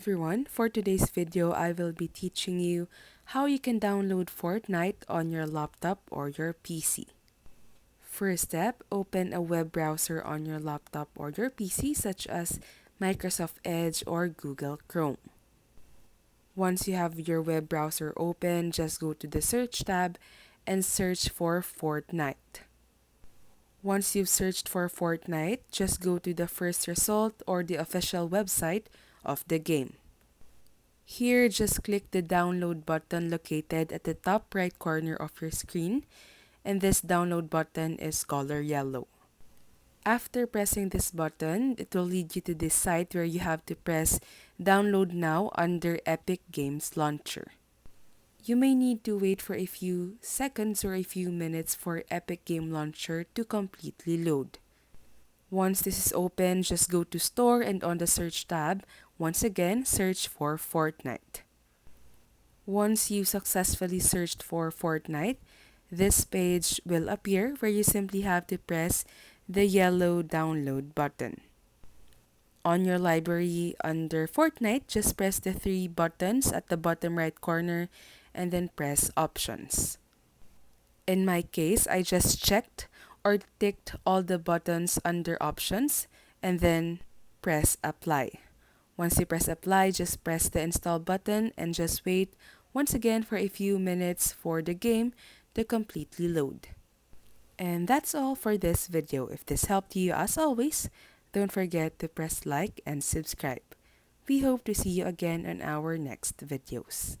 everyone, for today's video I will be teaching you how you can download Fortnite on your laptop or your PC. First step, open a web browser on your laptop or your PC such as Microsoft Edge or Google Chrome. Once you have your web browser open, just go to the search tab and search for Fortnite. Once you've searched for Fortnite, just go to the first result or the official website of the game. Here, just click the download button located at the top right corner of your screen, and this download button is color yellow. After pressing this button, it will lead you to this site where you have to press download now under Epic Games Launcher. You may need to wait for a few seconds or a few minutes for Epic Game Launcher to completely load. Once this is open, just go to Store and on the Search tab, once again, search for Fortnite. Once you successfully searched for Fortnite, this page will appear where you simply have to press the yellow download button. On your library under Fortnite, just press the three buttons at the bottom right corner and then press Options. In my case, I just checked or ticked all the buttons under Options and then press Apply. Once you press Apply, just press the Install button and just wait once again for a few minutes for the game to completely load. And that's all for this video. If this helped you, as always, don't forget to press like and subscribe. We hope to see you again on our next videos.